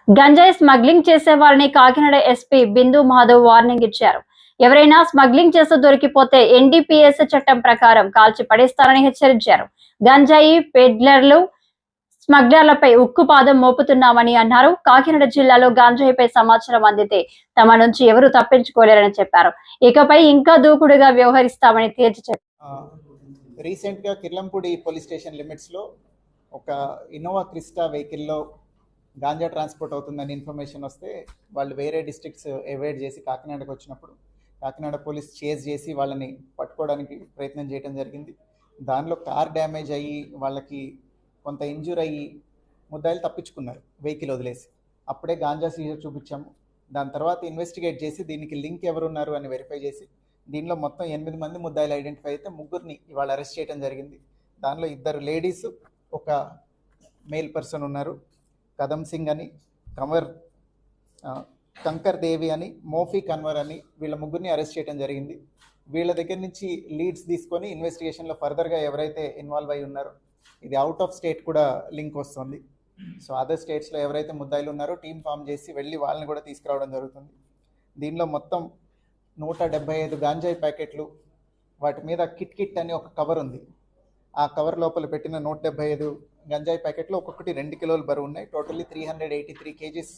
గంజాయి స్మగ్లింగ్ చేసే వారిని కాకినాడ ఎస్పీ బిందు మాధవ్ వార్నింగ్ ఇచ్చారు. ఎవరైనా స్మగ్లింగ్ చేస్తూ దొరికిపోతే ఎన్డీపీఎస్ చట్టం ప్రకారం కాల్చి పడేస్తారని హెచ్చరించారు. గంజాయి పెడ్లర్లు స్మగ్లర్లపై ఉక్కుపాదం మోపుతున్నామని అన్నారు. కాకినాడ జిల్లాలో గంజాయిపై సమాచారం అందితే తమ నుంచి ఎవరూ తప్పించుకోలేరని చెప్పారు. ఇకపై ఇంకా దూకుడుగా వ్యవహరిస్తామని తేల్చి చెప్పారు. రీసెంట్ గా కిర్లంపూడి పోలీస్ స్టేషన్ లిమిట్స్ లో ఒక ఇన్నోవా క్రిస్టా వెహికల్లో గాంజా ట్రాన్స్పోర్ట్ అవుతుందని ఇన్ఫర్మేషన్ వస్తే వాళ్ళు వేరే డిస్ట్రిక్ట్స్ అవాయిడ్ చేసి కాకినాడకు వచ్చినప్పుడు కాకినాడ పోలీస్ చేజ్ చేసి వాళ్ళని పట్టుకోవడానికి ప్రయత్నం చేయడం జరిగింది. దానిలో కార్ డ్యామేజ్ అయ్యి వాళ్ళకి కొంత ఇంజూర్ అయ్యి ముద్దాయిలు తప్పించుకున్నారు వెహికల్ వదిలేసి. అప్పుడే గాంజా సీజర్ చూపించాము. దాని తర్వాత ఇన్వెస్టిగేట్ చేసి దీనికి లింక్ ఎవరున్నారు అని వెరిఫై చేసి దీనిలో మొత్తం 8 మంది ముద్దాయిలు ఐడెంటిఫై అయితే 3 ఇవాళ అరెస్ట్ చేయడం జరిగింది. దానిలో 2 లేడీస్, ఒక మేల్ పర్సన్ ఉన్నారు. కదమ్ సింగ్ అని, కంకర్ దేవి అని, మోఫీ కన్వర్ అని, వీళ్ళ 3 అరెస్ట్ చేయడం జరిగింది. వీళ్ళ దగ్గర నుంచి లీడ్స్ తీసుకొని ఇన్వెస్టిగేషన్లో ఫర్దర్గా ఎవరైతే ఇన్వాల్వ్ అయి ఉన్నారో, ఇది అవుట్ ఆఫ్ స్టేట్ కూడా లింక్ వస్తుంది. సో అదర్ స్టేట్స్లో ఎవరైతే ముద్దాయిలు ఉన్నారో టీం ఫామ్ చేసి వెళ్ళి వాళ్ళని కూడా తీసుకురావడం జరుగుతుంది. దీనిలో మొత్తం 175 గాంజాయి ప్యాకెట్లు, వాటి మీద కిట్ అని ఒక కవర్ ఉంది. ఆ కవర్ లోపల పెట్టిన 175 గంజాయి ప్యాకెట్లు ఒక్కొక్కటి 2 కిలోలు బరువు ఉన్నాయి. Totally 383 kgs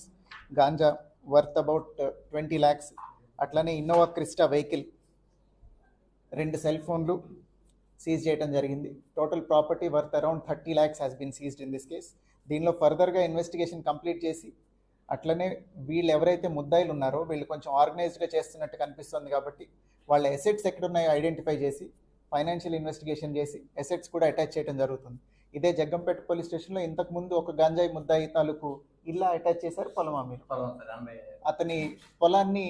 ganja worth about 20 lakhs. అట్లనే ఇన్నోవా క్రిస్టా వెహికల్, 2 సెల్ ఫోన్లు సీజ్ చేయడం జరిగింది. Total property worth around 30 lakhs has been seized in this case. దీనిలో ఫర్దర్గా ఇన్వెస్టిగేషన్ కంప్లీట్ చేసి అట్లనే వీళ్ళు ఎవరైతే ముద్దాయిలు ఉన్నారో వీళ్ళు కొంచెం ఆర్గనైజ్డ్గా చేస్తున్నట్టు కనిపిస్తుంది కాబట్టి వాళ్ళ ఎసెట్స్ ఎక్కడున్నాయో ఐడెంటిఫై చేసి ఫైనాన్షియల్ ఇన్వెస్టిగేషన్ చేసి ఎసెట్స్ కూడా అటాచ్ చేయడం జరుగుతుంది. ఇదే జగ్గంపేట పోలీస్ స్టేషన్లో ఇంతకుముందు ఒక గంజాయి ముద్దాయి తాలూకు ఇల్లా అటాచ్ చేశారు. పొలమా మీరు అతని పొలాన్ని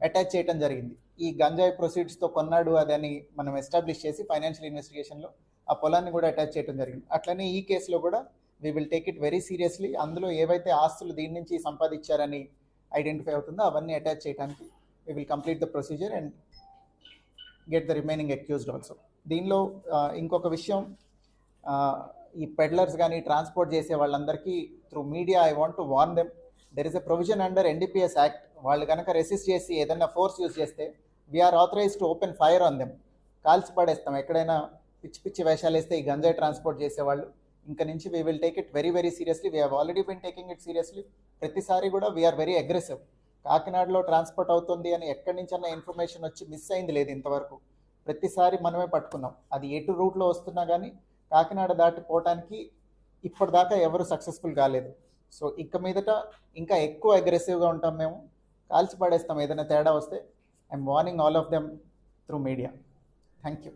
అటాచ్ చేయడం జరిగింది. ఈ గంజాయి ప్రొసీడ్స్తో కొన్నాడు అదని మనం ఎస్టాబ్లిష్ చేసి ఫైనాన్షియల్ ఇన్వెస్టిగేషన్లో ఆ పొలాన్ని కూడా అటాచ్ చేయడం జరిగింది. అట్లనే ఈ కేసులో కూడా we will take it very seriously. అందులో ఏవైతే ఆస్తులు దీని నుంచి సంపాదించారని ఐడెంటిఫై అవుతుందో అవన్నీ అటాచ్ చేయడానికి we will complete the procedure and get the remaining accused also. దీనిలో ఇంకొక విషయం, ఈ పెడ్లర్స్ కానీ ట్రాన్స్పోర్ట్ చేసే వాళ్ళందరికీ through media I want to warn them, there is a provision under NDPS act. వాళ్ళు కనుక రెసిస్ట్ చేసి ఏదైనా ఫోర్స్ యూజ్ చేస్తే we're authorise to open fire on them. కాల్చి పడేస్తాం. ఎక్కడైనా పిచ్చి వేషాలు వేస్తే ఈ గంజాయి ట్రాన్స్పోర్ట్ చేసేవాళ్ళు ఇంక నుంచి we will take it very very seriously. We have already been taking it seriously. ప్రతిసారి కూడా వీఆర్ వెరీ అగ్రెసివ్. కాకినాడలో ట్రాన్స్పోర్ట్ అవుతుంది అని ఎక్కడి నుంచన్నా ఇన్ఫర్మేషన్ వచ్చి మిస్ అయింది లేదు ఇంతవరకు. ప్రతిసారి మనమే పట్టుకున్నాం. అది ఎటు రూట్లో వస్తున్నా కానీ కాకినాడ దాటిపోవటానికి ఇప్పటిదాకా ఎవరు సక్సెస్ఫుల్ కాలేదు. సో ఇక మీదట ఇంకా ఎక్కువ అగ్రెసివ్గా ఉంటాం మేము. కాల్చి పడేస్తాం ఏదైనా తేడా వస్తే. I'm warning all of them through media. Thank you.